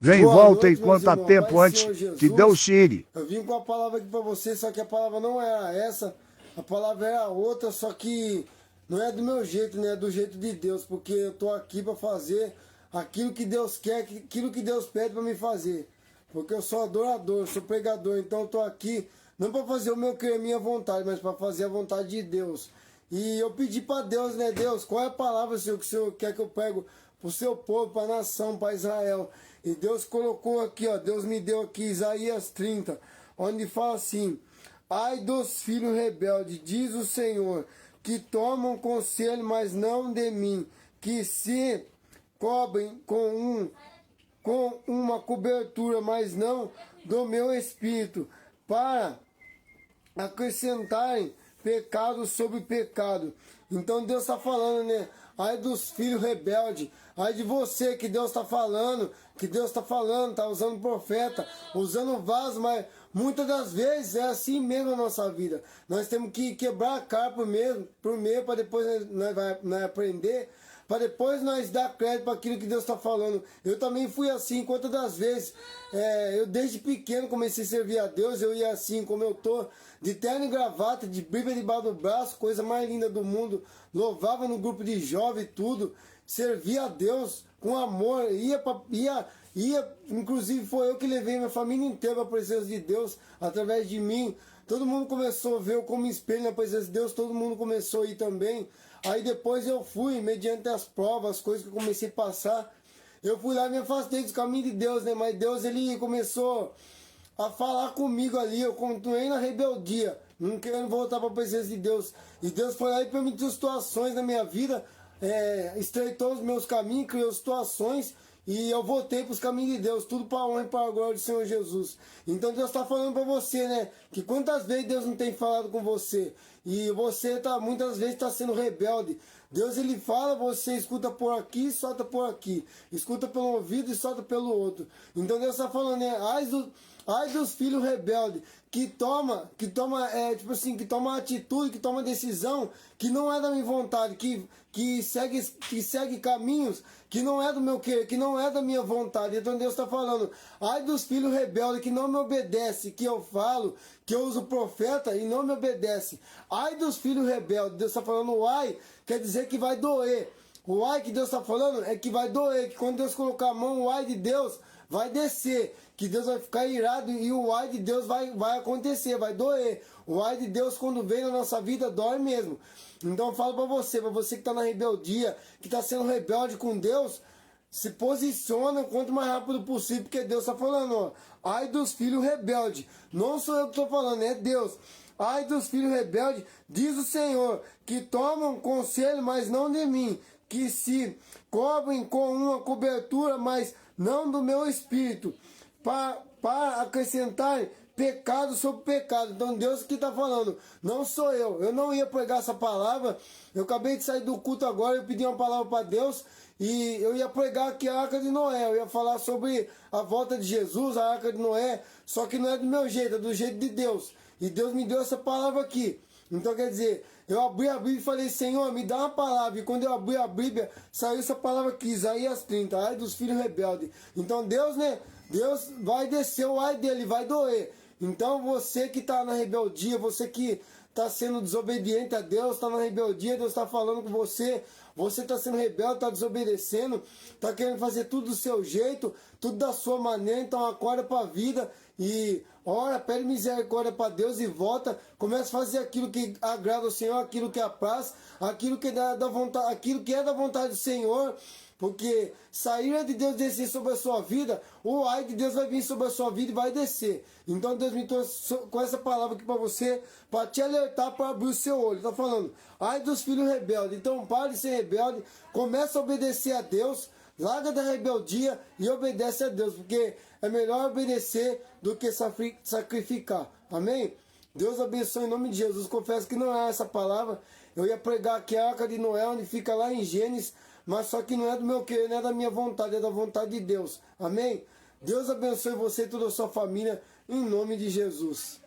Vem e Boa volta noite, meus enquanto há irmãos. Pai tempo do antes Senhor que Deus Jesus. tire. Eu vim com a palavra aqui para você, só que a palavra não era essa. A palavra era outra, só que não é do meu jeito, né? É do jeito de Deus, porque eu tô aqui para fazer aquilo que Deus quer, aquilo que Deus pede para me fazer. Porque eu sou adorador, sou pregador, então eu tô aqui não para fazer o meu querer, a minha vontade, mas para fazer a vontade de Deus. E eu pedi para Deus, né? Deus, qual é a palavra, Senhor, que o Senhor quer que eu prego para o seu povo, para a nação, para Israel? E Deus colocou aqui, ó, Deus me deu aqui Isaías 30, onde fala assim: ai dos filhos rebeldes, diz o Senhor, que tomam conselho, mas não de mim, que se cobrem com uma cobertura, mas não do meu espírito, para acrescentarem pecado sobre pecado. Então Deus está falando, né? Ai dos filhos rebeldes, ai de você que Deus está falando, tá usando profeta, usando vaso, mas muitas das vezes é assim mesmo a nossa vida. Nós temos que quebrar a cara por meio para depois nós aprender, para depois nós dar crédito para aquilo que Deus está falando. Eu também fui assim, quantas das vezes, eu desde pequeno comecei a servir a Deus, eu ia assim como eu tô, de terno e gravata, de Bíblia debaixo do braço, coisa mais linda do mundo, louvava no grupo de jovens e tudo, servia a Deus com amor, inclusive foi eu que levei minha família inteira para a presença de Deus, através de mim. Todo mundo começou a ver eu como espelho na presença de Deus, todo mundo começou a ir também. Aí depois eu fui, mediante as provas, as coisas que eu comecei a passar, eu fui lá e me afastei dos caminhos de Deus, né? Mas Deus, ele começou a falar comigo ali, eu continuei na rebeldia, não querendo voltar para a presença de Deus. E Deus foi lá e permitiu situações na minha vida, estreitou os meus caminhos, criou situações, e eu voltei para os caminhos de Deus, tudo para a honra e para a glória do Senhor Jesus. Então Deus está falando para você, né? Que quantas vezes Deus não tem falado com você, e você muitas vezes está sendo rebelde. Deus, ele fala, você escuta por aqui e solta por aqui. Escuta pelo ouvido e solta pelo outro. Então Deus está falando, né? Ai dos filhos rebeldes que toma que toma atitude, que toma decisão que não é da minha vontade, que segue caminhos que não é do meu querer, que não é da minha vontade. Então Deus está falando: ai dos filhos rebeldes que não me obedecem, que eu falo, que eu uso profeta e não me obedece. Ai dos filhos rebeldes. Deus está falando o ai, quer dizer que vai doer. O ai que Deus está falando é que vai doer, que quando Deus colocar a mão, o ai de Deus vai descer, que Deus vai ficar irado e o ai de Deus vai acontecer, vai doer. O ai de Deus quando vem na nossa vida dói mesmo. Então eu falo para você que está na rebeldia, que está sendo rebelde com Deus, se posiciona quanto mais rápido possível, porque Deus está falando, ó, ai dos filhos rebeldes. Não sou eu que estou falando, é Deus. Ai dos filhos rebeldes, diz o Senhor, que tomam conselho, mas não de mim, que se cobrem com uma cobertura, mas não do meu espírito, para acrescentar pecado sobre pecado. Então Deus que está falando, não sou eu não ia pregar essa palavra, eu acabei de sair do culto agora, eu pedi uma palavra para Deus, e eu ia pregar aqui a Arca de Noé, eu ia falar sobre a volta de Jesus, a Arca de Noé, só que não é do meu jeito, é do jeito de Deus, e Deus me deu essa palavra aqui. Então quer dizer, eu abri a Bíblia e falei: Senhor, me dá uma palavra. E quando eu abri a Bíblia, saiu essa palavra aqui, Isaías 30, ai dos filhos rebeldes. Então Deus, né? Deus vai descer o ai dele, vai doer. Então você que está na rebeldia, você que está sendo desobediente a Deus, está na rebeldia, Deus está falando com você, você está sendo rebelde, está desobedecendo, está querendo fazer tudo do seu jeito, tudo da sua maneira. Então acorda para a vida e ora, pede misericórdia para Deus e volta, começa a fazer aquilo que agrada ao Senhor, aquilo que apraz, aquilo que dá da vontade, aquilo que é da vontade do Senhor. Porque sair de Deus descer sobre a sua vida, o ai de Deus vai vir sobre a sua vida e vai descer. Então Deus me trouxe com essa palavra aqui para você, para te alertar, para abrir o seu olho. Está falando, ai dos filhos rebeldes. Então pare de ser rebelde, começa a obedecer a Deus, larga da rebeldia e obedece a Deus, porque é melhor obedecer do que sacrificar. Amém? Deus abençoe em nome de Jesus. Confesso que não é essa palavra. Eu ia pregar aqui a Arca de Noé, onde fica lá em Gênesis, mas só que não é do meu querer, não é da minha vontade, é da vontade de Deus. Amém? Deus abençoe você e toda a sua família, em nome de Jesus.